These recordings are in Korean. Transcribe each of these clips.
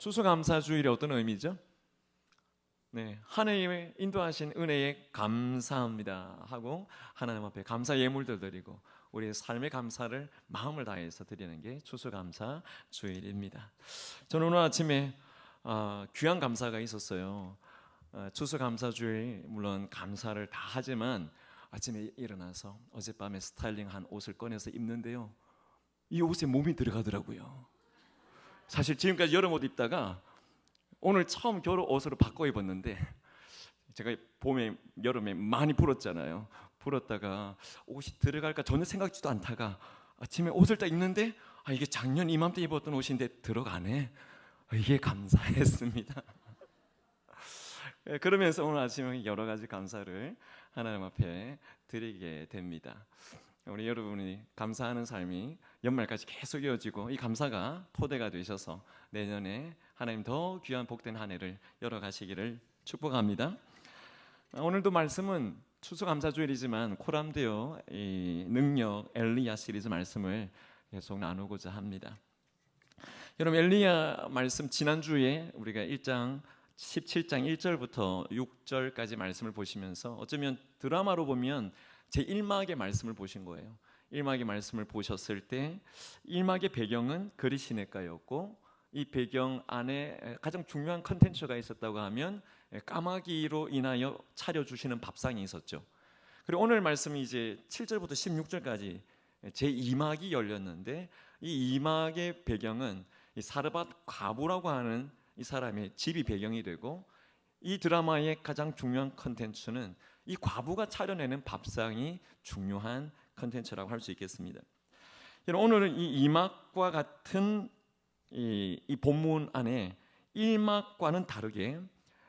추수감사주일이 어떤 의미죠? 네, 하나님의 인도하신 은혜에 감사합니다 하고 하나님 앞에 감사 예물들 드리고 우리의 삶의 감사를 마음을 다해서 드리는 게 추수감사주일입니다. 저는 오늘 아침에 귀한 감사가 있었어요. 추수감사주일 물론 감사를 다 하지만 아침에 일어나서 어젯밤에 스타일링한 옷을 꺼내서 입는데요, 이 옷에 몸이 들어가더라고요. 사실 지금까지 여름 옷 입다가 오늘 처음 겨울 옷으로 바꿔 입었는데, 제가 봄에 여름에 많이 불었잖아요. 불었다가 옷이 들어갈까 전혀 생각지도 않다가 아침에 옷을 딱 입는데 이게 작년 이맘때 입었던 옷인데 들어가네. 이게 감사했습니다. 그러면서 오늘 아침에 여러 가지 감사를 하나님 앞에 드리게 됩니다. 우리 여러분이 감사하는 삶이 연말까지 계속 이어지고 이 감사가 토대가 되셔서 내년에 하나님 더 귀한 복된 한 해를 열어가시기를 축복합니다. 오늘도 말씀은 추수감사주일이지만 코람데오 이 능력 엘리야 시리즈 말씀을 계속 나누고자 합니다. 여러분, 엘리야 말씀 지난주에 우리가 1장 17장 1절부터 6절까지 말씀을 보시면서 어쩌면 드라마로 보면 제1막의 말씀을 보신 거예요. 1막의 말씀을 보셨을 때 1막의 배경은 그리시네가였고, 이 배경 안에 가장 중요한 컨텐츠가 있었다고 하면 까마귀로 인하여 차려주시는 밥상이 있었죠. 그리고 오늘 말씀이 이제 7절부터 16절까지 제2막이 열렸는데, 이 2막의 배경은 이 사르밧 과부라고 하는 이 사람의 집이 배경이 되고, 이 드라마의 가장 중요한 컨텐츠는 이 과부가 차려내는 밥상이 중요한 컨텐츠라고 할 수 있겠습니다. 오늘은 이 2막과 같은 이 본문 안에 1막과는 다르게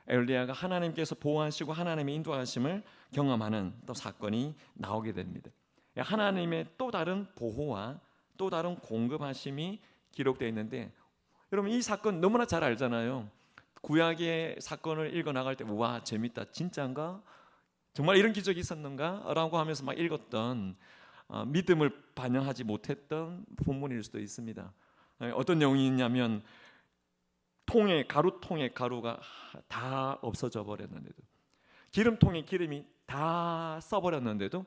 엘리야가 하나님께서 보호하시고 하나님의 인도하심을 경험하는 또 사건이 나오게 됩니다. 하나님의 또 다른 보호와 또 다른 공급하심이 기록되어 있는데, 여러분 이 사건 너무나 잘 알잖아요. 구약의 사건을 읽어나갈 때 와 재밌다, 진짜인가? 정말 이런 기적이 있었는가? 라고 하면서 막 읽었던 믿음을 반영하지 못했던 본문일 수도 있습니다. 어떤 내용이 있냐면 가루통에 가루가 다 없어져 버렸는데도, 기름통에 기름이 다 써버렸는데도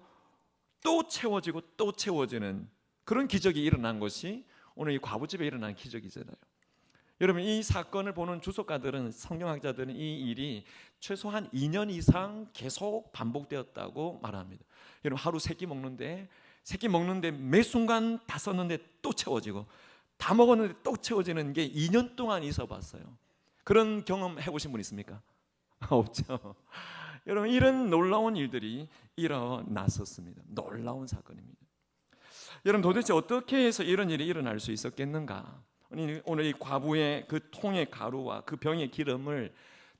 또 채워지고 또 채워지는 그런 기적이 일어난 것이 오늘 이 과부집에 일어난 기적이잖아요. 여러분 이 사건을 보는 주석가들은, 성경학자들은 이 일이 최소한 2년 이상 계속 반복되었다고 말합니다. 여러분 하루 세끼 먹는데 매 순간 다 썼는데 또 채워지고, 다 먹었는데 또 채워지는 게 2년 동안 있어 봤어요. 그런 경험 해보신 분 있습니까? 없죠. 여러분 이런 놀라운 일들이 일어났었습니다. 놀라운 사건입니다. 여러분 도대체 어떻게 해서 이런 일이 일어날 수 있었겠는가? 오늘 이 과부의 그 통의 가루와 그 병의 기름을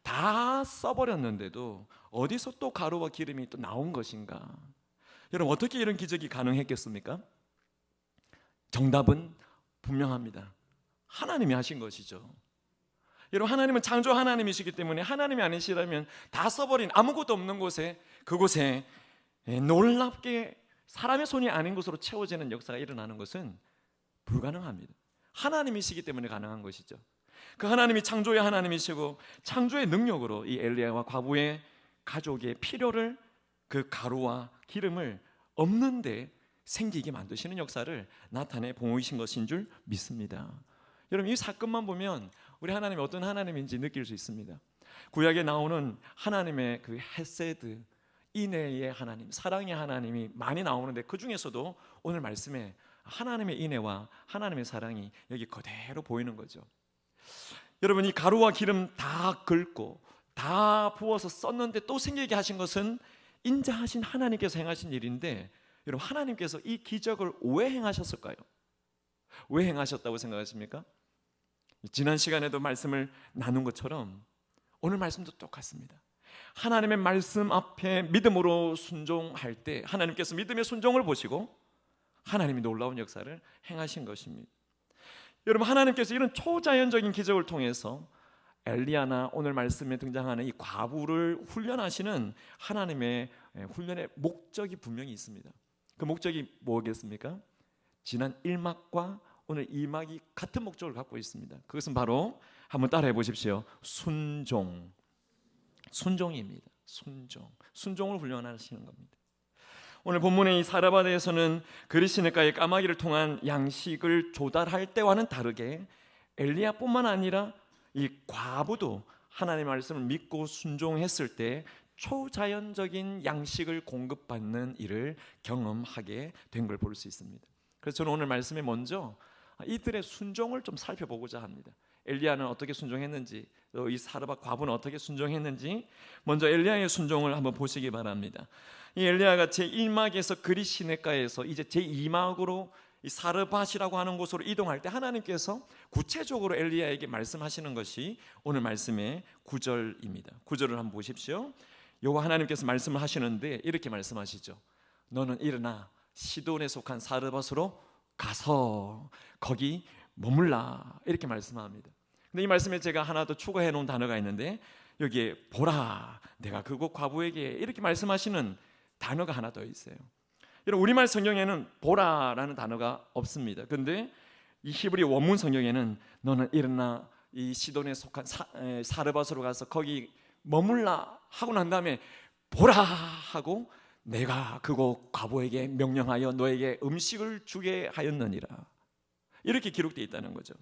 다 써버렸는데도 어디서 또 가루와 기름이 또 나온 것인가? 여러분 어떻게 이런 기적이 가능했겠습니까? 정답은 분명합니다. 하나님이 하신 것이죠. 여러분 하나님은 창조 하나님이시기 때문에 하나님이 아니시라면 다 써버린 아무것도 없는 곳에, 그곳에 놀랍게 사람의 손이 아닌 곳으로 채워지는 역사가 일어나는 것은 불가능합니다. 하나님이시기 때문에 가능한 것이죠. 그 하나님이 창조의 하나님이시고 창조의 능력으로 이 엘리야와 과부의 가족의 필요를, 그 가루와 기름을 없는데 생기게 만드시는 역사를 나타내 보이신 것인 줄 믿습니다. 여러분 이 사건만 보면 우리 하나님이 어떤 하나님인지 느낄 수 있습니다. 구약에 나오는 하나님의 그 헤세드, 인애의 하나님, 사랑의 하나님이 많이 나오는데 그 중에서도 오늘 말씀에 하나님의 인애와 하나님의 사랑이 여기 그대로 보이는 거죠. 여러분 이 가루와 기름 다 긁고 다 부어서 썼는데 또 생기게 하신 것은 인자하신 하나님께서 행하신 일인데, 여러분 하나님께서 이 기적을 왜 행하셨을까요? 왜 행하셨다고 생각하십니까? 지난 시간에도 말씀을 나눈 것처럼 오늘 말씀도 똑같습니다. 하나님의 말씀 앞에 믿음으로 순종할 때 하나님께서 믿음의 순종을 보시고 하나님이 놀라운 역사를 행하신 것입니다. 여러분 하나님께서 이런 초자연적인 기적을 통해서 엘리야나 오늘 말씀에 등장하는 이 과부를 훈련하시는 하나님의 훈련의 목적이 분명히 있습니다. 그 목적이 뭐겠습니까? 지난 1막과 오늘 2막이 같은 목적을 갖고 있습니다. 그것은 바로 한번 따라해 보십시오. 순종. 순종입니다. 순종을 훈련하시는 겁니다. 오늘 본문의 이 사르밧에서는 그리시네가의 까마귀를 통한 양식을 조달할 때와는 다르게 엘리야뿐만 아니라 이 과부도 하나님의 말씀을 믿고 순종했을 때 초자연적인 양식을 공급받는 일을 경험하게 된 걸 볼 수 있습니다. 그래서 저는 오늘 말씀에 먼저 이들의 순종을 좀 살펴보고자 합니다. 엘리야는 어떻게 순종했는지, 또 이 사르밧 과부는 어떻게 순종했는지 먼저 엘리야의 순종을 한번 보시기 바랍니다. 이 엘리야가 제1막에서 그리시네가에서 이제 제2막으로 이 사르밧이라고 하는 곳으로 이동할 때 하나님께서 구체적으로 엘리야에게 말씀하시는 것이 오늘 말씀의 9절입니다. 9절을 한번 보십시오. 여호와 하나님께서 말씀을 하시는데 이렇게 말씀하시죠. 너는 일어나 시돈에 속한 사르밧으로 가서 거기 머물라, 이렇게 말씀합니다. 근데 이 말씀에 제가 하나 더 추가해 놓은 단어가 있는데 여기에 보라, 내가 그곳 과부에게, 이렇게 말씀하시는 단어가 하나 더 있어요. 여러분, 우리말 성경에는 보라라는 단어가 없습니다. 그런데 이 히브리 원문 성경에는 너는 일어나 이 시돈에 속한 사르밧으로 가서 거기 머물라 하고 난 다음에 보라 하고 내가 그곳 과부에게 명령하여 너에게 음식을 주게 하였느니라, 이렇게 기록되어 있다는 거죠.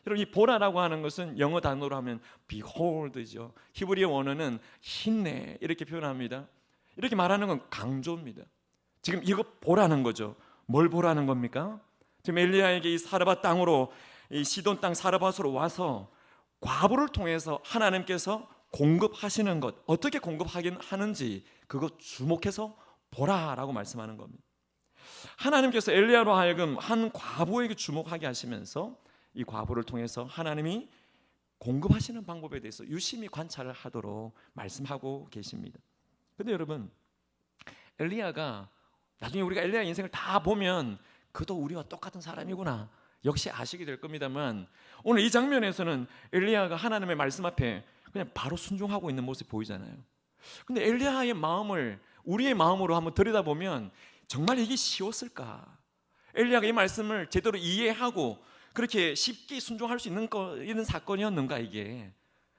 여러분, 이 보라라고 하는 것은 영어 단어로 하면 behold죠. 히브리 원어는 힌내, 이렇게 표현합니다. 이렇게 말하는 건 강조입니다. 지금 이거 보라는 거죠. 뭘 보라는 겁니까? 지금 엘리야에게 이 사르밧 땅으로, 이 시돈 땅 사르밧으로 와서 과부를 통해서 하나님께서 공급하시는 것, 어떻게 공급하긴 하는지 그거 주목해서 보라라고 말씀하는 겁니다. 하나님께서 엘리야로 하여금 한 과부에게 주목하게 하시면서 이 과부를 통해서 하나님이 공급하시는 방법에 대해서 유심히 관찰을 하도록 말씀하고 계십니다. 근데 여러분, 엘리야가 나중에 우리가 엘리야 인생을 다 보면 그도 우리와 똑같은 사람이구나 역시 아시게 될 겁니다만, 오늘 이 장면에서는 엘리야가 하나님의 말씀 앞에 그냥 바로 순종하고 있는 모습이 보이잖아요. 근데 엘리야의 마음을 우리의 마음으로 한번 들여다보면 정말 이게 쉬웠을까? 엘리야가 이 말씀을 제대로 이해하고 그렇게 쉽게 순종할 수 있는 사건이었는가? 이게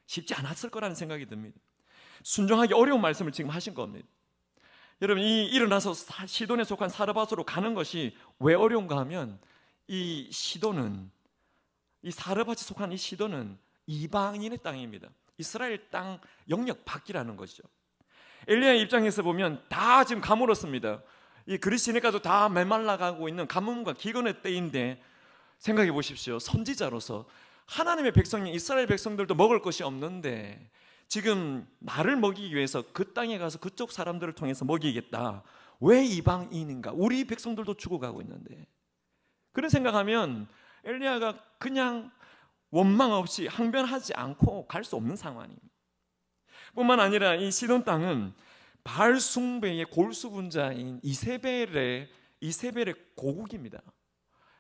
쉽지 않았을 거라는 생각이 듭니다. 순종하기 어려운 말씀을 지금 하신 겁니다. 여러분, 이 일어나서 시돈에 속한 사르밧으로 가는 것이 왜 어려운가 하면 이 시돈은, 이 사르밧이 속한 이 시돈은 이방인의 땅입니다. 이스라엘 땅 영역 밖이라는 것이죠. 엘리야의 입장에서 보면 다 지금 가물었습니다. 이 그리시네가도 다 메말라가고 있는 가뭄과 기근의 때인데 생각해 보십시오. 선지자로서 하나님의 백성인 이스라엘 백성들도 먹을 것이 없는데 지금 나를 먹이기 위해서 그 땅에 가서 그쪽 사람들을 통해서 먹이겠다. 왜 이방인인가? 우리 백성들도 죽어가고 있는데. 그런 생각하면 엘리야가 그냥 원망 없이 항변하지 않고 갈 수 없는 상황입니다. 뿐만 아니라 이 시돈 땅은 바알 숭배의 골수분자인 이세벨의 고국입니다.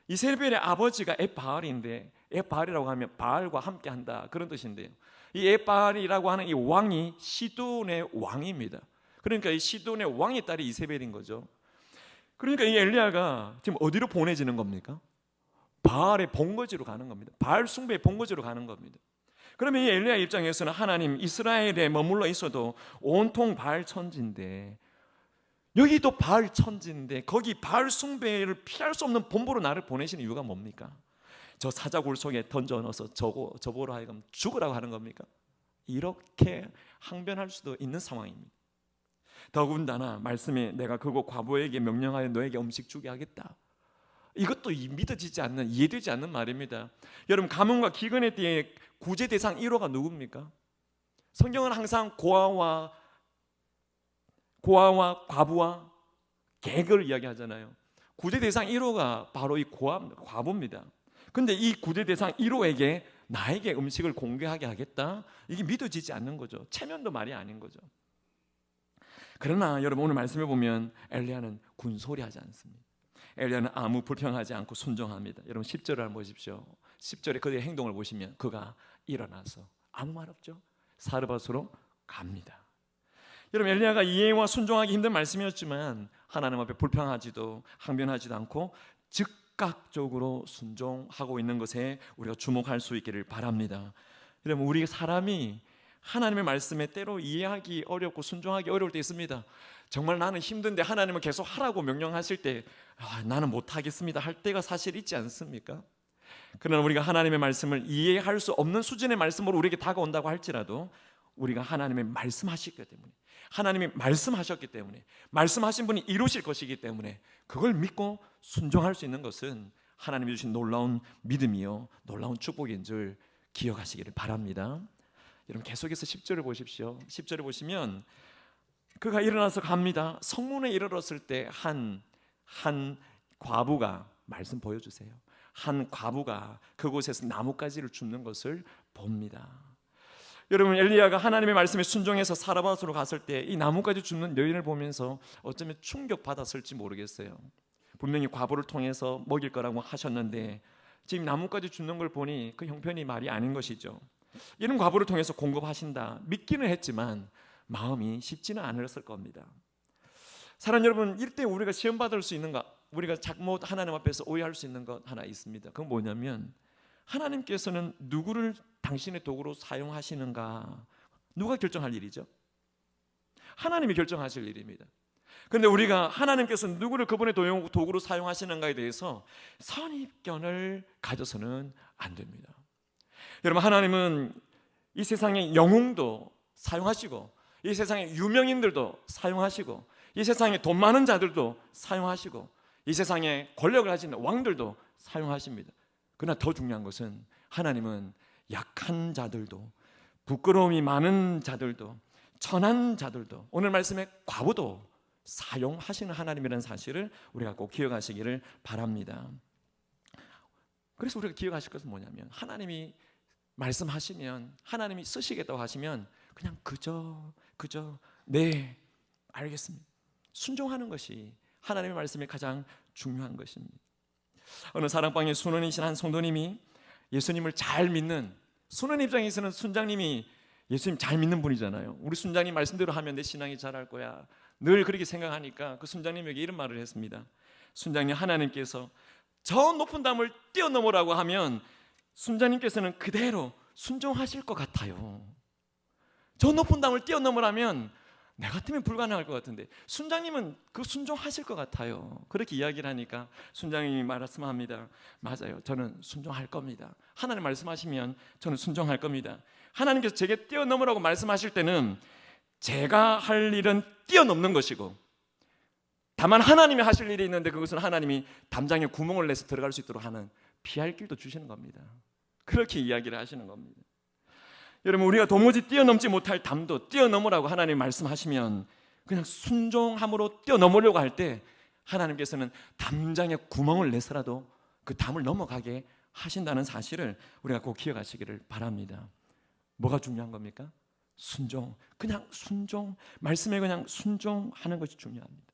이세벨의 아버지가 엣바알인데, 엣바알이라고 하면 바알과 함께한다 그런 뜻인데요. 이 엣바알이라고 하는 이 왕이 시돈의 왕입니다. 그러니까 이 시돈의 왕의 딸이 이세벨인 거죠. 그러니까 이 엘리야가 지금 어디로 보내지는 겁니까? 바알의 본거지로 가는 겁니다. 바알 숭배의 본거지로 가는 겁니다. 그러면 이 엘리야 입장에서는 하나님, 이스라엘에 머물러 있어도 온통 바알 천지인데, 여기도 바알 천지인데 거기 바알 숭배를 피할 수 없는 본보로 나를 보내시는 이유가 뭡니까? 저 사자굴 속에 던져 넣어서 저보로 하여금 죽으라고 하는 겁니까? 이렇게 항변할 수도 있는 상황입니다. 더군다나 말씀에 내가 그곳 과부에게 명령하여 너에게 음식 주게 하겠다, 이것도 믿어지지 않는, 이해되지 않는 말입니다. 여러분, 가뭄과 기근에 대해 구제 대상 1호가 누굽니까? 성경은 항상 고아와 과부와 객을 이야기하잖아요. 구제 대상 1호가 바로 이 과부입니다. 근데 이 구제 대상 1호에게 나에게 음식을 공개하게 하겠다, 이게 믿어지지 않는 거죠. 체면도 말이 아닌 거죠. 그러나 여러분, 오늘 말씀해 보면 엘리야는 군소리하지 않습니다. 엘리야는 아무 불평하지 않고 순종합니다. 여러분 10절을 한번 보십시오. 10절에 그의 행동을 보시면 그가 일어나서 아무 말 없죠. 사르밧으로 갑니다. 여러분, 엘리야가 이해와 순종하기 힘든 말씀이었지만 하나님 앞에 불평하지도 항변하지도 않고 즉각적으로 순종하고 있는 것에 우리가 주목할 수 있기를 바랍니다. 여러분, 우리 사람이 하나님의 말씀에 때로 이해하기 어렵고 순종하기 어려울 때 있습니다. 정말 나는 힘든데 하나님은 계속 하라고 명령하실 때 나는 못하겠습니다 할 때가 사실 있지 않습니까? 그러나 우리가 하나님의 말씀을 이해할 수 없는 수준의 말씀으로 우리에게 다가온다고 할지라도 우리가 하나님의 말씀하셨기 때문에, 하나님이 말씀하셨기 때문에, 말씀하신 분이 이루실 것이기 때문에 그걸 믿고 순종할 수 있는 것은 하나님이 주신 놀라운 믿음이요 놀라운 축복인 줄 기억하시기를 바랍니다. 여러분, 계속해서 10절을 보십시오. 10절을 보시면 그가 일어나서 갑니다. 성문에 이르렀을 때 한 과부가, 말씀 보여주세요, 한 과부가 그곳에서 나뭇가지를 줍는 것을 봅니다. 여러분, 엘리야가 하나님의 말씀에 순종해서 사르밧으로 갔을 때 이 나뭇가지 줍는 여인을 보면서 어쩌면 충격받았을지 모르겠어요. 분명히 과부를 통해서 먹일 거라고 하셨는데 지금 나뭇가지 줍는 걸 보니 그 형편이 말이 아닌 것이죠. 이런 과부를 통해서 공급하신다 믿기는 했지만 마음이 쉽지는 않았을 겁니다. 사랑 여러분, 이때 우리가 시험 받을 수 있는 것, 우리가 잘못 하나님 앞에서 오해할 수 있는 것 하나 있습니다. 그건 뭐냐면 하나님께서는 누구를 당신의 도구로 사용하시는가, 누가 결정할 일이죠? 하나님이 결정하실 일입니다. 그런데 우리가 하나님께서 누구를 그분의 도구로 사용하시는가에 대해서 선입견을 가져서는 안 됩니다. 여러분, 하나님은 이 세상의 영웅도 사용하시고 이 세상의 유명인들도 사용하시고 이 세상에 돈 많은 자들도 사용하시고 이 세상에 권력을 가진 왕들도 사용하십니다. 그러나 더 중요한 것은 하나님은 약한 자들도, 부끄러움이 많은 자들도, 천한 자들도, 오늘 말씀에 과부도 사용하시는 하나님이라는 사실을 우리가 꼭 기억하시기를 바랍니다. 그래서 우리가 기억하실 것은 뭐냐면 하나님이 말씀하시면, 하나님이 쓰시겠다고 하시면 그냥 그저 네 알겠습니다, 순종하는 것이 하나님의 말씀이 가장 중요한 것입니다. 어느 사랑방의 순원이신 한 성도님이 예수님을 잘 믿는, 순원 입장에서는 순장님이 예수님 잘 믿는 분이잖아요. 우리 순장님 말씀대로 하면 내 신앙이 자랄 거야, 늘 그렇게 생각하니까 그 순장님에게 이런 말을 했습니다. 순장님, 하나님께서 저 높은 담을 뛰어넘으라고 하면 순장님께서는 그대로 순종하실 것 같아요. 저 높은 담을 뛰어넘으라면 내 같으면 불가능할 것 같은데 순장님은 그 순종하실 것 같아요. 그렇게 이야기를 하니까 순장님이 말씀합니다. 맞아요, 저는 순종할 겁니다. 하나님 말씀하시면 저는 순종할 겁니다. 하나님께서 제게 뛰어넘으라고 말씀하실 때는 제가 할 일은 뛰어넘는 것이고, 다만 하나님이 하실 일이 있는데 그것은 하나님이 담장에 구멍을 내서 들어갈 수 있도록 하는 피할 길도 주시는 겁니다. 그렇게 이야기를 하시는 겁니다. 여러분, 우리가 도무지 뛰어넘지 못할 담도 뛰어넘으라고 하나님 말씀하시면 그냥 순종함으로 뛰어넘으려고 할 때 하나님께서는 담장에 구멍을 내서라도 그 담을 넘어가게 하신다는 사실을 우리가 꼭 기억하시기를 바랍니다. 뭐가 중요한 겁니까? 순종, 그냥 순종, 말씀에 그냥 순종하는 것이 중요합니다.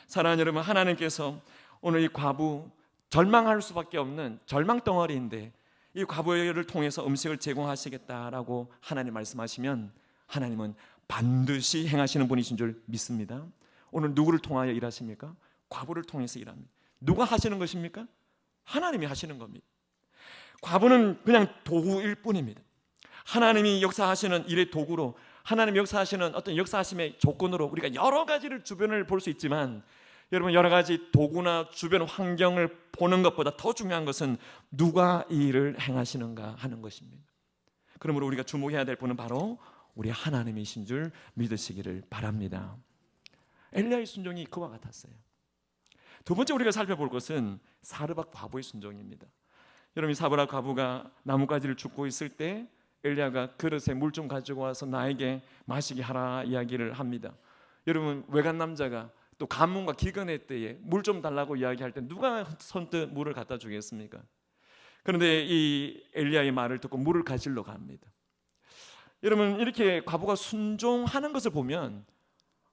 사랑하는 여러분, 하나님께서 오늘 이 과부, 절망할 수밖에 없는 절망 덩어리인데 이 과부를 통해서 음식을 제공하시겠다라고 하나님 말씀하시면 하나님은 반드시 행하시는 분이신 줄 믿습니다. 오늘 누구를 통하여 일하십니까? 과부를 통해서 일합니다. 누가 하시는 것입니까? 하나님이 하시는 겁니다. 과부는 그냥 도구일 뿐입니다. 하나님이 역사하시는 일의 도구로, 하나님이 역사하시는 어떤 역사하심의 조건으로 우리가 여러 가지를 주변을 볼 수 있지만 여러분, 여러 가지 도구나 주변 환경을 보는 것보다 더 중요한 것은 누가 이 일을 행하시는가 하는 것입니다. 그러므로 우리가 주목해야 될 분은 바로 우리 하나님이신 줄 믿으시기를 바랍니다. 엘리야의 순종이 그와 같았어요. 두 번째 우리가 살펴볼 것은 사르밧 과부의 순종입니다. 여러분, 이 사르밧 과부가 나뭇가지를 줍고 있을 때 엘리야가 그릇에 물 좀 가지고 와서 나에게 마시게 하라 이야기를 합니다. 여러분, 외간 남자가 또 가뭄과 기근의 때에 물 좀 달라고 이야기할 때 누가 선뜻 물을 갖다 주겠습니까? 그런데 이 엘리야의 말을 듣고 물을 가지러 갑니다. 여러분, 이렇게 과부가 순종하는 것을 보면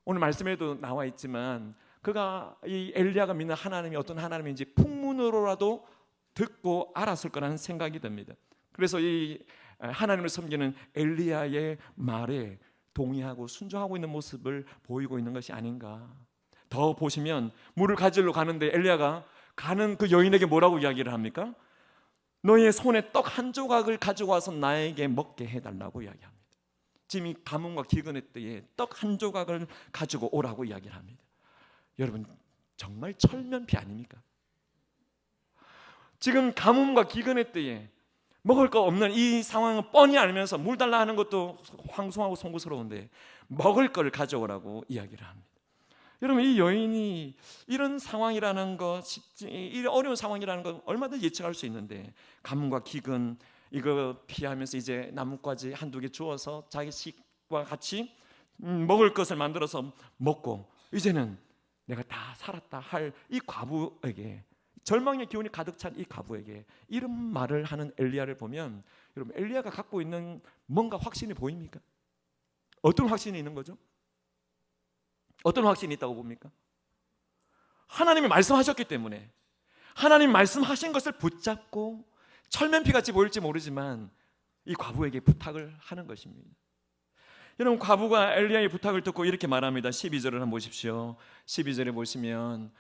오늘 말씀에도 나와 있지만 그가, 이 엘리야가 믿는 하나님이 어떤 하나님인지 풍문으로라도 듣고 알았을 거라는 생각이 듭니다. 그래서 이 하나님을 섬기는 엘리야의 말에 동의하고 순종하고 있는 모습을 보이고 있는 것이 아닌가. 더 보시면 물을 가지러 가는데 엘리야가 가는 그 여인에게 뭐라고 이야기를 합니까? 너의 손에 떡 한 조각을 가지고 와서 나에게 먹게 해달라고 이야기합니다. 지금 이 가뭄과 기근의 때에 떡 한 조각을 가지고 오라고 이야기를 합니다. 여러분, 정말 철면피 아닙니까? 지금 가뭄과 기근의 때에 먹을 거 없는 이 상황을 뻔히 알면서 물 달라 하는 것도 황송하고 송구스러운데 먹을 걸 가져오라고 이야기를 합니다. 여러분, 이 여인이 이런 상황이라는 것, 이 어려운 상황이라는 건 얼마든지 예측할 수 있는데, 가뭄과 기근 이거 피하면서 이제 나뭇가지 한두 개 주워서 자기 식과 같이 먹을 것을 만들어서 먹고 이제는 내가 다 살았다 할 이 과부에게, 절망의 기운이 가득 찬 이 과부에게 이런 말을 하는 엘리야를 보면, 여러분, 엘리야가 갖고 있는 뭔가 확신이 보입니까? 어떤 확신이 있는 거죠? 어떤 확신이 있다고 봅니까? 하나님이 말씀하셨기 때문에, 하나님 말씀하신 것을 붙잡고 철면피같이 보일지 모르지만 이 과부에게 부탁을 하는 것입니다. 여러분, 과부가 엘리야의 부탁을 듣고 이렇게 말합니다. 12절을 한번 보십시오. 12절에 보시면,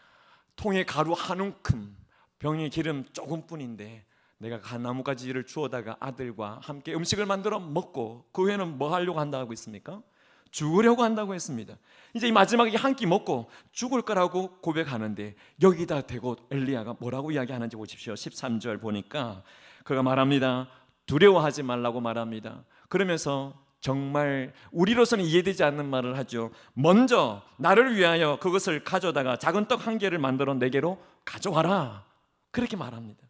통에 가루 한 움큼, 병에 기름 조금뿐인데 내가 나뭇가지를 주워다가 아들과 함께 음식을 만들어 먹고, 그 후에는 뭐 하려고 한다고 했습니까? 죽으려고 한다고 했습니다. 이제 이 마지막에 한 끼 먹고 죽을 거라고 고백하는데, 여기다 대고 엘리야가 뭐라고 이야기하는지 보십시오. 13절 보니까 그가 말합니다. 두려워하지 말라고 말합니다. 그러면서 정말 우리로서는 이해되지 않는 말을 하죠. 먼저 나를 위하여 그것을 가져다가 작은 떡 한 개를 만들어 내게로 가져와라, 그렇게 말합니다.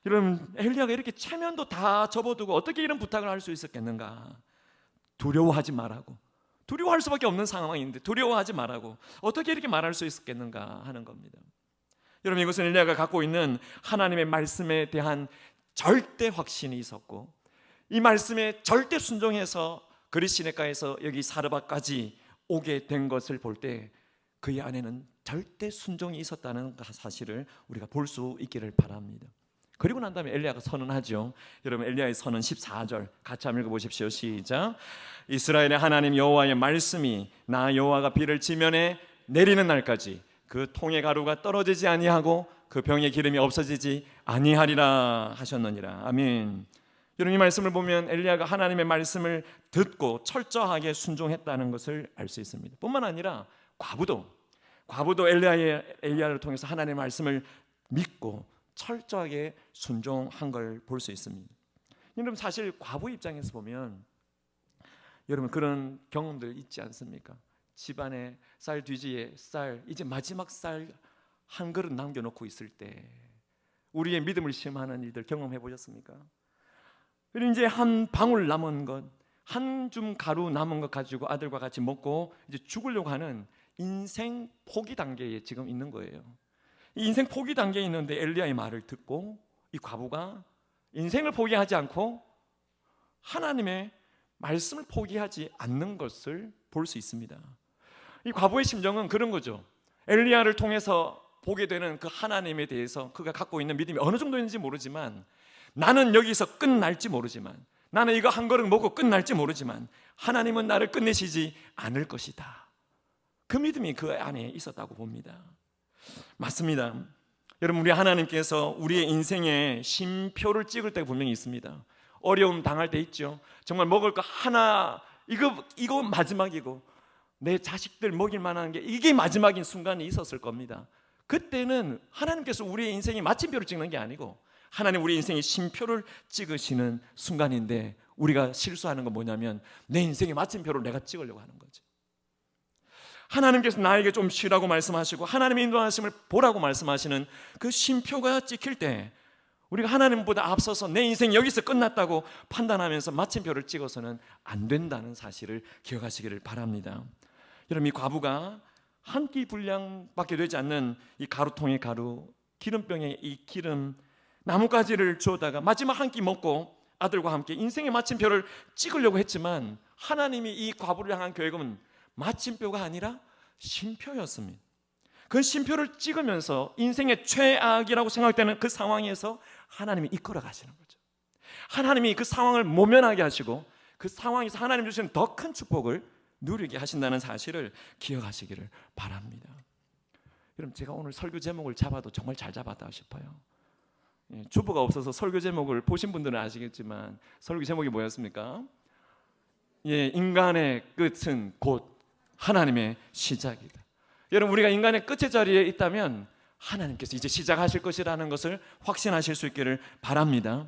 여러분, 엘리야가 이렇게 체면도 다 접어두고 어떻게 이런 부탁을 할 수 있었겠는가? 두려워하지 말라고. 두려워할 수밖에 없는 상황인데 두려워하지 말라고 어떻게 이렇게 말할 수 있었겠는가 하는 겁니다. 여러분, 이것은 엘리야가 갖고 있는 하나님의 말씀에 대한 절대 확신이 있었고, 이 말씀에 절대 순종해서 그리시네가에서 여기 사르밧까지 오게 된 것을 볼 때 그의 안에는 절대 순종이 있었다는 사실을 우리가 볼 수 있기를 바랍니다. 그리고 난 다음에 엘리야가 선언하죠. 여러분, 엘리야의 선언 14절 같이 한번 읽어보십시오. 시작. 이스라엘의 하나님 여호와의 말씀이 나 여호와가 비를 지면에 내리는 날까지 그 통의 가루가 떨어지지 아니하고 그 병의 기름이 없어지지 아니하리라 하셨느니라. 아멘. 여러분, 이 말씀을 보면 엘리야가 하나님의 말씀을 듣고 철저하게 순종했다는 것을 알 수 있습니다. 뿐만 아니라 과부도 엘리야를 통해서 하나님의 말씀을 믿고 철저하게 순종한 걸 볼 수 있습니다. 여러분, 사실 과부 입장에서 보면 여러분 그런 경험들 있지 않습니까? 집안에 쌀 뒤지에 쌀, 이제 마지막 쌀 한 그릇 남겨놓고 있을 때 우리의 믿음을 시험하는 일들 경험해 보셨습니까? 그리고 이제 한 방울 남은 것, 한 줌 가루 남은 것 가지고 아들과 같이 먹고 이제 죽으려고 하는 인생 포기 단계에 지금 있는 거예요. 이 인생 포기 단계에 있는데 엘리야의 말을 듣고 이 과부가 인생을 포기하지 않고 하나님의 말씀을 포기하지 않는 것을 볼 수 있습니다. 이 과부의 심정은 그런 거죠. 엘리야를 통해서 보게 되는 그 하나님에 대해서 그가 갖고 있는 믿음이 어느 정도인지 모르지만, 나는 여기서 끝날지 모르지만, 나는 이거 한 그릇 먹고 끝날지 모르지만 하나님은 나를 끝내시지 않을 것이다. 그 믿음이 그 안에 있었다고 봅니다. 맞습니다. 여러분, 우리 하나님께서 우리의 인생에 쉼표를 찍을 때가 분명히 있습니다. 어려움 당할 때 있죠. 정말 먹을 거 하나, 이거 마지막이고 내 자식들 먹일 만한 게 이게 마지막인 순간이 있었을 겁니다. 그때는 하나님께서 우리의 인생에 마침표를 찍는 게 아니고 하나님 우리 인생에 쉼표를 찍으시는 순간인데, 우리가 실수하는 건 뭐냐면 내 인생의 마침표를 내가 찍으려고 하는 거죠. 하나님께서 나에게 좀 쉬라고 말씀하시고 하나님의 인도하심을 보라고 말씀하시는 그 쉼표가 찍힐 때 우리가 하나님보다 앞서서 내 인생 여기서 끝났다고 판단하면서 마침표를 찍어서는 안 된다는 사실을 기억하시기를 바랍니다. 여러분, 이 과부가 한 끼 분량밖에 되지 않는 이 가루통의 가루, 기름병에 이 기름, 나뭇가지를 주워다가 마지막 한 끼 먹고 아들과 함께 인생의 마침표를 찍으려고 했지만, 하나님이 이 과부를 향한 계획은 마침표가 아니라 쉼표였습니다. 그 쉼표를 찍으면서 인생의 최악이라고 생각되는 그 상황에서 하나님이 이끌어 가시는 거죠. 하나님이 그 상황을 모면하게 하시고 그 상황에서 하나님 주시는 더 큰 축복을 누리게 하신다는 사실을 기억하시기를 바랍니다. 여러분, 제가 오늘 설교 제목을 잡아도 정말 잘 잡았다 싶어요. 주보가 없어서 설교 제목을 보신 분들은 아시겠지만 설교 제목이 뭐였습니까? 인간의 끝은 곧 하나님의 시작이다. 여러분, 우리가 인간의 끝의 자리에 있다면 하나님께서 이제 시작하실 것이라는 것을 확신하실 수 있기를 바랍니다.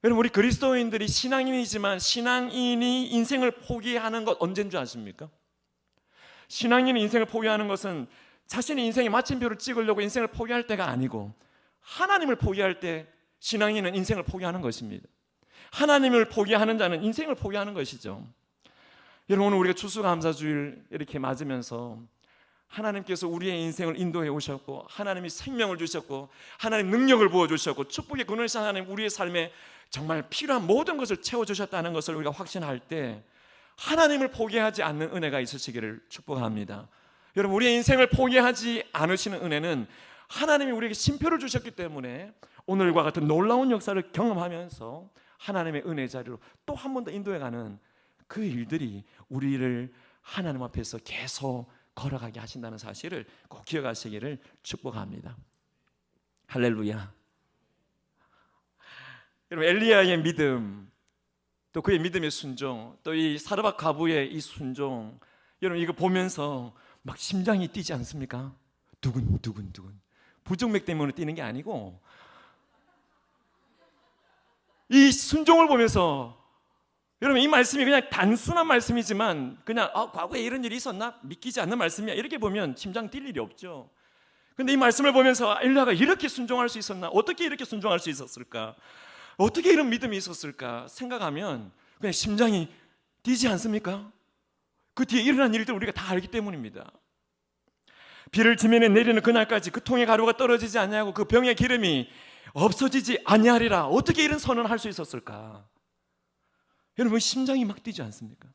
여러분, 우리 그리스도인들이 신앙인이지만 신앙인이 인생을 포기하는 것 언제인 줄 아십니까? 신앙인이 인생을 포기하는 것은 자신의 인생의 마침표를 찍으려고 인생을 포기할 때가 아니고 하나님을 포기할 때 신앙인은 인생을 포기하는 것입니다. 하나님을 포기하는 자는 인생을 포기하는 것이죠. 여러분, 오늘 우리가 추수감사주일 이렇게 맞으면서 하나님께서 우리의 인생을 인도해 오셨고 하나님이 생명을 주셨고 하나님 능력을 부어주셨고 축복의 근원이신 하나님 우리의 삶에 정말 필요한 모든 것을 채워주셨다는 것을 우리가 확신할 때 하나님을 포기하지 않는 은혜가 있으시기를 축복합니다. 여러분, 우리의 인생을 포기하지 않으시는 은혜는 하나님이 우리에게 쉼표를 주셨기 때문에 오늘과 같은 놀라운 역사를 경험하면서 하나님의 은혜 자리로 또 한 번 더 인도해가는 그 일들이 우리를 하나님 앞에서 계속 걸어가게 하신다는 사실을 꼭 기억하시기를 축복합니다. 할렐루야. 여러분, 엘리야의 믿음, 또 그의 믿음의 순종, 또 이 사르밧 과부의 이 순종, 여러분 이거 보면서 막 심장이 뛰지 않습니까? 두근두근두근. 부정맥 때문에 뛰는 게 아니고 이 순종을 보면서 여러분, 이 말씀이 그냥 단순한 말씀이지만 그냥 과거에 이런 일이 있었나? 믿기지 않는 말씀이야 이렇게 보면 심장 뛸 일이 없죠. 근데 이 말씀을 보면서 엘리야가 이렇게 순종할 수 있었나? 어떻게 이렇게 순종할 수 있었을까? 어떻게 이런 믿음이 있었을까 생각하면 그냥 심장이 뛰지 않습니까? 그 뒤에 일어난 일들 우리가 다 알기 때문입니다. 비를 지면에 내리는 그날까지 그 통의 가루가 떨어지지 않냐고 그 병의 기름이 없어지지 아니하리라. 어떻게 이런 선언을 할 수 있었을까? 여러분, 심장이 막 뛰지 않습니까?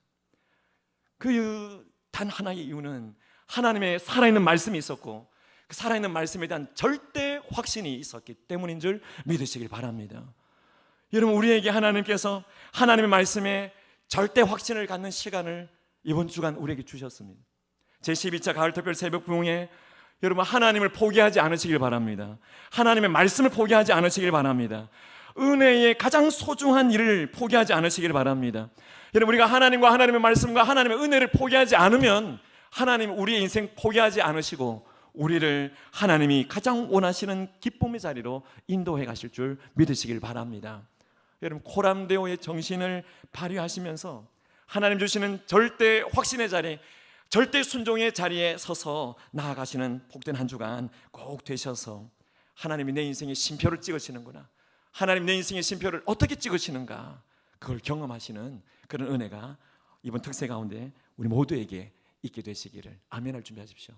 그 단 하나의 이유는 하나님의 살아있는 말씀이 있었고 그 살아있는 말씀에 대한 절대 확신이 있었기 때문인 줄 믿으시길 바랍니다. 여러분, 우리에게 하나님께서 하나님의 말씀에 절대 확신을 갖는 시간을 이번 주간 우리에게 주셨습니다. 제12차 가을특별 새벽 부흥에 여러분 하나님을 포기하지 않으시길 바랍니다. 하나님의 말씀을 포기하지 않으시길 바랍니다. 은혜의 가장 소중한 일을 포기하지 않으시길 바랍니다. 여러분, 우리가 하나님과 하나님의 말씀과 하나님의 은혜를 포기하지 않으면 하나님 우리의 인생 포기하지 않으시고 우리를 하나님이 가장 원하시는 기쁨의 자리로 인도해 가실 줄 믿으시길 바랍니다. 여러분, 코람데오의 정신을 발휘하시면서 하나님 주시는 절대 확신의 자리, 절대 순종의 자리에 서서 나아가시는 복된 한 주간 꼭 되셔서 하나님이 내 인생의 쉼표를 찍으시는구나, 하나님 내 인생의 쉼표를 어떻게 찍으시는가, 그걸 경험하시는 그런 은혜가 이번 특세 가운데 우리 모두에게 있게 되시기를. 아멘 할 준비하십시오.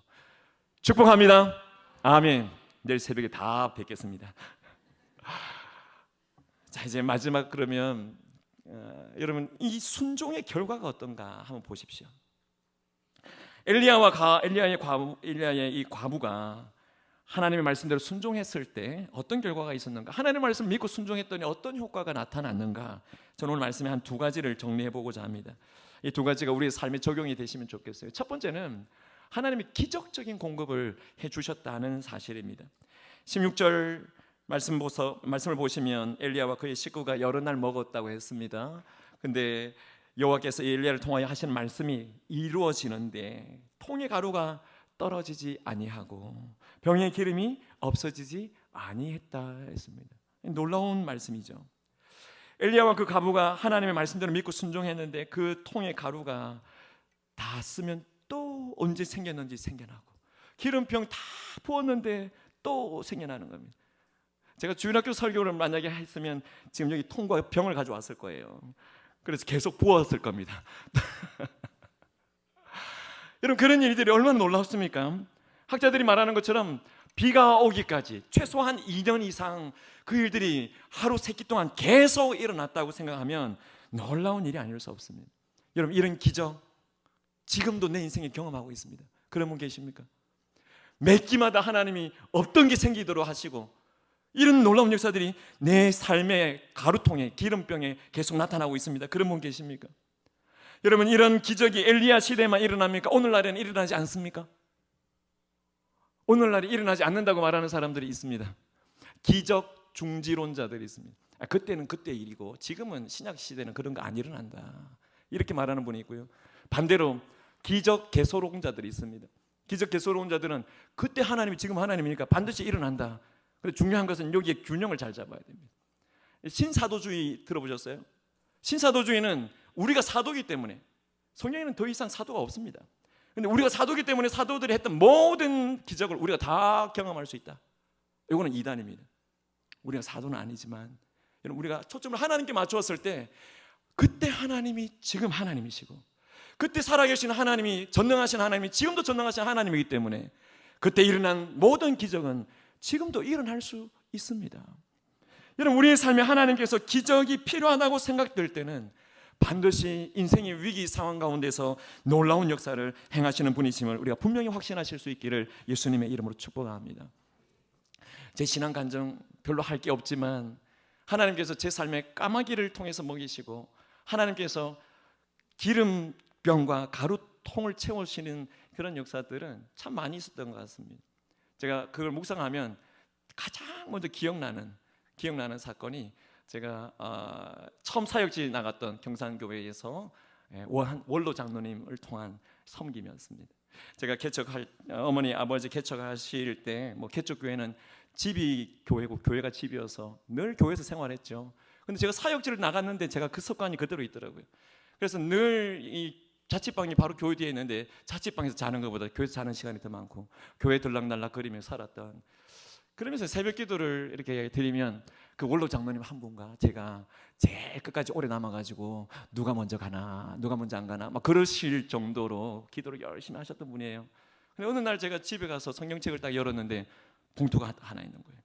축복합니다. 아멘. 내일 새벽에 다 뵙겠습니다. 자, 이제 마지막 그러면 여러분 이 순종의 결과가 어떤가 한번 보십시오. 엘리야의 이 과부가 하나님의 말씀대로 순종했을 때 어떤 결과가 있었는가? 하나님의 말씀 믿고 순종했더니 어떤 효과가 나타났는가? 저는 오늘 말씀에 한 두 가지를 정리해 보고자 합니다. 이 두 가지가 우리의 삶에 적용이 되시면 좋겠어요. 첫 번째는 하나님이 기적적인 공급을 해주셨다는 사실입니다. 16절 말씀을 보시면 엘리야와 그의 식구가 여러 날 먹었다고 했습니다. 근데 여호와께서 엘리야를 통하여 하신 말씀이 이루어지는데 통의 가루가 떨어지지 아니하고 병의 기름이 없어지지 아니했다 했습니다. 놀라운 말씀이죠. 엘리야와 그 과부가 하나님의 말씀대로 믿고 순종했는데 그 통의 가루가 다 쓰면 또 언제 생겼는지 생겨나고 기름병 다 부었는데 또 생겨나는 겁니다. 제가 주일학교 설교를 만약에 했으면 지금 여기 통과 병을 가져왔을 거예요. 그래서 계속 부었을 겁니다. 여러분, 그런 일들이 얼마나 놀랍습니까? 학자들이 말하는 것처럼 비가 오기까지 최소한 2년 이상 그 일들이 하루 세끼 동안 계속 일어났다고 생각하면 놀라운 일이 아닐 수 없습니다. 여러분, 이런 기적 지금도 내 인생에 경험하고 있습니다. 그런 분 계십니까? 매 끼마다 하나님이 없던 게 생기도록 하시고 이런 놀라운 역사들이 내 삶의 가루통에 기름병에 계속 나타나고 있습니다. 그런 분 계십니까? 여러분, 이런 기적이 엘리야 시대에만 일어납니까? 오늘날에는 일어나지 않습니까? 오늘날에 일어나지 않는다고 말하는 사람들이 있습니다. 기적 중지론자들이 있습니다. 그때는 그때 일이고 지금은 신약 시대는 그런 거 안 일어난다, 이렇게 말하는 분이 있고요. 반대로 기적 개소론자들이 있습니다. 기적 개소론자들은 그때 하나님이 지금 하나님이니까 반드시 일어난다. 근데 중요한 것은 여기에 균형을 잘 잡아야 됩니다. 신사도주의 들어보셨어요? 신사도주의는 우리가 사도기 때문에, 성경에는 더 이상 사도가 없습니다. 근데 우리가 사도기 때문에 사도들이 했던 모든 기적을 우리가 다 경험할 수 있다. 이거는 이단입니다. 우리가 사도는 아니지만 우리가 초점을 하나님께 맞추었을 때 그때 하나님이 지금 하나님이시고, 그때 살아계신 하나님이, 전능하신 하나님이 지금도 전능하신 하나님이기 때문에 그때 일어난 모든 기적은 지금도 일어날 수 있습니다. 여러분, 우리의 삶에 하나님께서 기적이 필요하다고 생각될 때는 반드시 인생의 위기 상황 가운데서 놀라운 역사를 행하시는 분이심을 우리가 분명히 확신하실 수 있기를 예수님의 이름으로 축복합니다. 제 신앙 간증 별로 할 게 없지만 하나님께서 제 삶에 까마귀를 통해서 먹이시고 하나님께서 기름병과 가루통을 채우시는 그런 역사들은 참 많이 있었던 것 같습니다. 제가 그걸 묵상하면 가장 먼저 기억나는 사건이, 제가 처음 사역지 나갔던 경산교회에서 원로 장로님을 통한 섬김이었습니다. 제가 어머니 아버지 개척하실 때 개척교회는 집이 교회고 교회가 집이어서 늘 교회에서 생활했죠. 근데 제가 사역지를 나갔는데 제가 그 습관이 그대로 있더라고요. 그래서 늘 이 자취방이 바로 교회 뒤에 있는데 자취방에서 자는 것보다 교회에서 자는 시간이 더 많고 교회 들락날락 거리며 살았던, 그러면서 새벽 기도를 이렇게 드리면 그 원로 장로님 한 분과 제가 제일 끝까지 오래 남아가지고 누가 먼저 가나 누가 먼저 안 가나 막 그러실 정도로 기도를 열심히 하셨던 분이에요. 근데 어느 날 제가 집에 가서 성경책을 딱 열었는데 봉투가 하나 있는 거예요.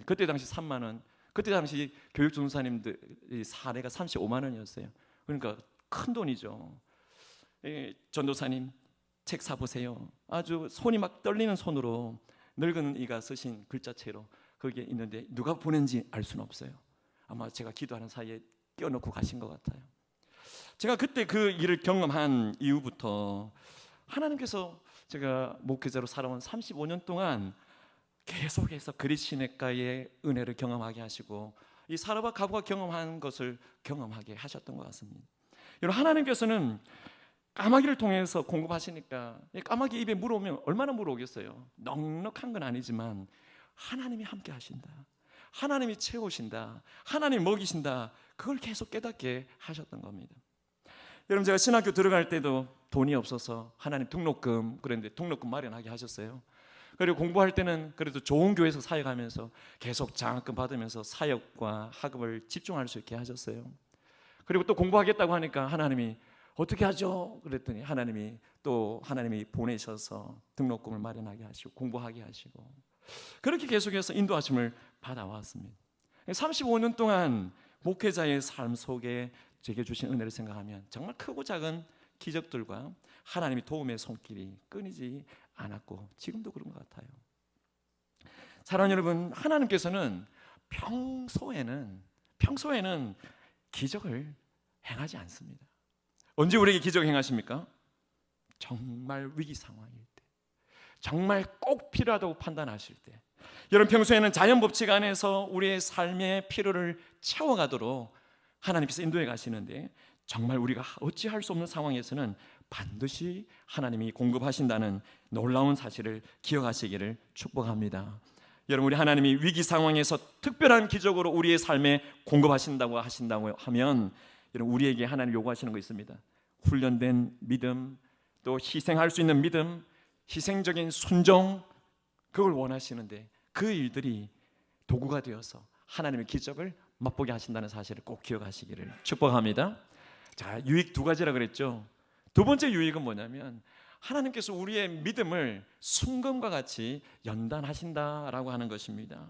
그때 당시 3만 원, 그때 당시 교육전도사님들 사례가 35만 원이었어요. 그러니까 큰 돈이죠. 전도사님 책 사보세요. 아주 손이 막 떨리는 손으로 늙은 이가 쓰신 글자체로 거기에 있는데 누가 보낸지 알 수는 없어요. 아마 제가 기도하는 사이에 껴놓고 가신 것 같아요. 제가 그때 그 일을 경험한 이후부터 하나님께서 제가 목회자로 살아온 35년 동안 계속해서 그리스 시냇가의 은혜를 경험하게 하시고 이 사르밧 가부가 경험한 것을 경험하게 하셨던 것 같습니다. 여러분, 하나님께서는 까마귀를 통해서 공급하시니까 까마귀 입에 물어오면 얼마나 물어오겠어요. 넉넉한 건 아니지만 하나님이 함께 하신다, 하나님이 채우신다, 하나님이 먹이신다, 그걸 계속 깨닫게 하셨던 겁니다. 여러분, 제가 신학교 들어갈 때도 돈이 없어서 하나님 등록금, 그런데 등록금 마련하게 하셨어요. 그리고 공부할 때는 그래도 좋은 교회에서 사역하면서 계속 장학금 받으면서 사역과 학업을 집중할 수 있게 하셨어요. 그리고 또 공부하겠다고 하니까 하나님이 어떻게 하죠? 그랬더니 하나님이 보내셔서 등록금을 마련하게 하시고 공부하게 하시고 그렇게 계속해서 인도하심을 받아왔습니다. 35년 동안 목회자의 삶 속에 제게 주신 은혜를 생각하면 정말 크고 작은 기적들과 하나님의 도움의 손길이 끊이지 않았고 지금도 그런 것 같아요. 사랑하는 여러분, 하나님께서는 평소에는 기적을 행하지 않습니다. 언제 우리에게 기적을 행하십니까? 정말 위기 상황일 때, 정말 꼭 필요하다고 판단하실 때. 여러분, 평소에는 자연 법칙 안에서 우리의 삶의 필요를 채워가도록 하나님께서 인도해 가시는데 정말 우리가 어찌할 수 없는 상황에서는 반드시 하나님이 공급하신다는 놀라운 사실을 기억하시기를 축복합니다. 여러분, 우리 하나님이 위기 상황에서 특별한 기적으로 우리의 삶에 공급하신다고 하면 여러분, 우리에게 하나님 요구하시는 거 있습니다. 훈련된 믿음, 또 희생할 수 있는 믿음, 희생적인 순종, 그걸 원하시는데 그 일들이 도구가 되어서 하나님의 기적을 맛보게 하신다는 사실을 꼭 기억하시기를 축복합니다. 자, 유익 두 가지라 그랬죠. 두 번째 유익은 뭐냐면 하나님께서 우리의 믿음을 순금과 같이 연단하신다라고 하는 것입니다.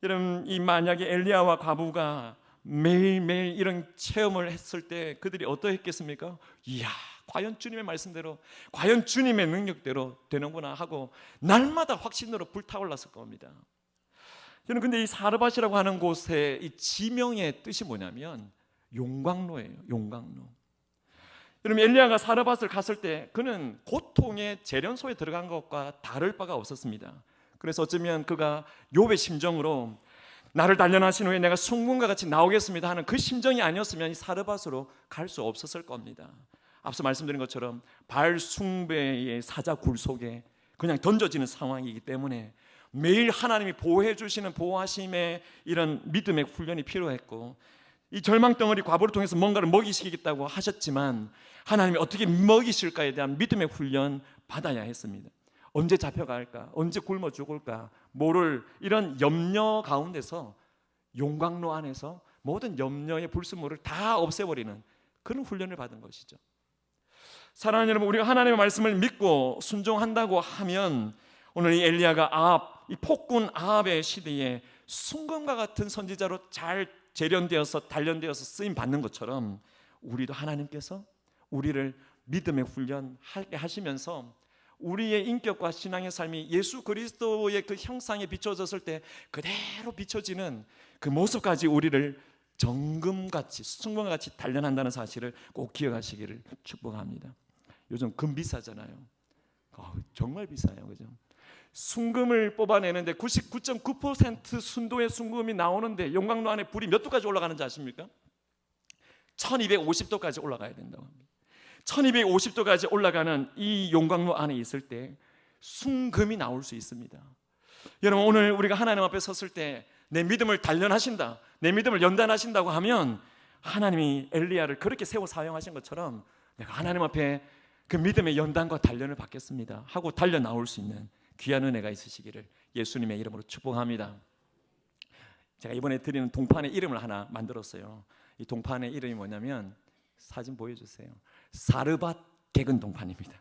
여러분, 이 만약에 엘리야와 과부가 매일매일 이런 체험을 했을 때 그들이 어떠했겠습니까? 이야, 과연 주님의 말씀대로, 과연 주님의 능력대로 되는구나 하고 날마다 확신으로 불타올랐을 겁니다. 저는 근데 이 사르밧이라고 하는 곳의 이 지명의 뜻이 뭐냐면 용광로예요. 용광로. 여러분, 엘리야가 사르밧을 갔을 때 그는 고통의 재련소에 들어간 것과 다를 바가 없었습니다. 그래서 어쩌면 그가 욥의 심정으로 나를 단련하신 후에 내가 순금과 같이 나오겠습니다 하는 그 심정이 아니었으면 이 사르밧으로 갈 수 없었을 겁니다. 앞서 말씀드린 것처럼 바알 숭배의 사자굴 속에 그냥 던져지는 상황이기 때문에 매일 하나님이 보호해 주시는 보호하심의 이런 믿음의 훈련이 필요했고, 이 절망덩어리 과부를 통해서 뭔가를 먹이시겠다고 하셨지만 하나님이 어떻게 먹이실까에 대한 믿음의 훈련 받아야 했습니다. 언제 잡혀갈까? 언제 굶어 죽을까? 모를 이런 염려 가운데서 용광로 안에서 모든 염려의 불순물을 다 없애버리는 그런 훈련을 받은 것이죠. 사랑하는 여러분, 우리가 하나님의 말씀을 믿고 순종한다고 하면 오늘 이 엘리야가 이 폭군 아합의 시대에 순금과 같은 선지자로 잘 재련되어서 단련되어서 쓰임 받는 것처럼 우리도 하나님께서 우리를 믿음의 훈련하게 하시면서 우리의 인격과 신앙의 삶이 예수 그리스도의 그 형상에 비춰졌을 때 그대로 비춰지는 그 모습까지 우리를 정금같이 순금과 같이 단련한다는 사실을 꼭 기억하시기를 축복합니다. 요즘 금 비싸잖아요. 정말 비싸요, 그죠? 순금을 뽑아내는데 99.9% 순도의 순금이 나오는데 용광로 안에 불이 몇 도까지 올라가는지 아십니까? 1250도까지 올라가야 된다고 합니다. 1250도까지 올라가는 이 용광로 안에 있을 때 순금이 나올 수 있습니다. 여러분, 오늘 우리가 하나님 앞에 섰을 때 내 믿음을 단련하신다, 내 믿음을 연단하신다고 하면 하나님이 엘리야를 그렇게 세워 사용하신 것처럼 내가 하나님 앞에 그 믿음의 연단과 단련을 받겠습니다 하고 달려 나올 수 있는 귀한 은혜가 있으시기를 예수님의 이름으로 축복합니다. 제가 이번에 드리는 동판의 이름을 하나 만들었어요. 이 동판의 이름이 뭐냐면, 사진 보여주세요. 사르밧 개근 동판입니다.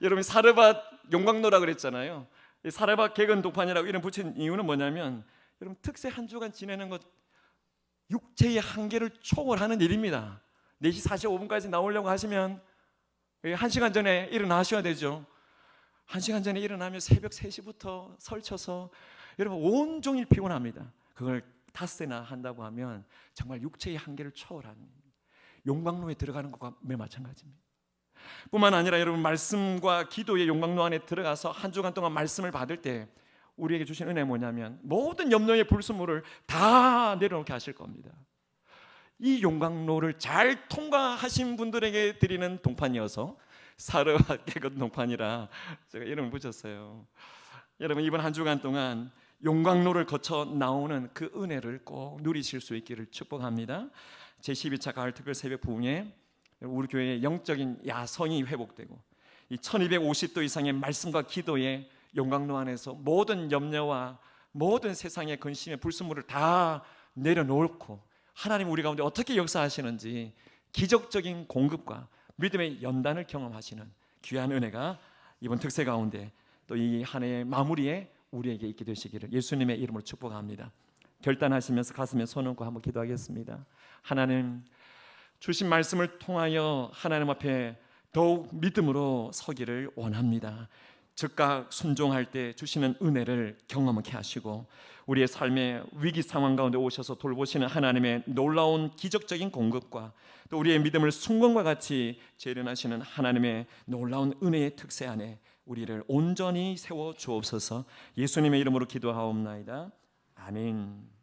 여러분, 사르밧 용광로라 그랬잖아요. 이 사르밧 개근 동판이라고 이름 붙인 이유는 뭐냐면, 여러분, 특세 한 주간 지내는 것 육체의 한계를 초월하는 일입니다. 4시 45분까지 나오려고 하시면 1시간 전에 일어나셔야 되죠. 1시간 전에 일어나면 새벽 3시부터 설쳐서 여러분 온종일 피곤합니다. 그걸 닷새나 한다고 하면 정말 육체의 한계를 초월하는 용광로에 들어가는 것과 매우 마찬가지입니다. 뿐만 아니라 여러분, 말씀과 기도의 용광로 안에 들어가서 한 주간 동안 말씀을 받을 때 우리에게 주신 은혜는 뭐냐면 모든 염려의 불순물을 다 내려놓게 하실 겁니다. 이 용광로를 잘 통과하신 분들에게 드리는 동판이어서 사르밧 개근 동판이라 제가 이름을 붙였어요. 여러분, 이번 한 주간 동안 용광로를 거쳐 나오는 그 은혜를 꼭 누리실 수 있기를 축복합니다. 제12차 가을 특별 새벽 부흥에 우리 교회의 영적인 야성이 회복되고 이 1250도 이상의 말씀과 기도의 용광로 안에서 모든 염려와 모든 세상의 근심의 불순물을 다 내려놓고 하나님 우리 가운데 어떻게 역사하시는지 기적적인 공급과 믿음의 연단을 경험하시는 귀한 은혜가 이번 특세 가운데 또 이 한 해의 마무리에 우리에게 있게 되시기를 예수님의 이름으로 축복합니다. 결단하시면서 가슴에 손 얹고 한번 기도하겠습니다. 하나님, 주신 말씀을 통하여 하나님 앞에 더욱 믿음으로 서기를 원합니다. 즉각 순종할 때 주시는 은혜를 경험하게 하시고 우리의 삶의 위기 상황 가운데 오셔서 돌보시는 하나님의 놀라운 기적적인 공급과 또 우리의 믿음을 순금과 같이 재련하시는 하나님의 놀라운 은혜의 특세 안에 우리를 온전히 세워 주옵소서. 예수님의 이름으로 기도하옵나이다. 아멘.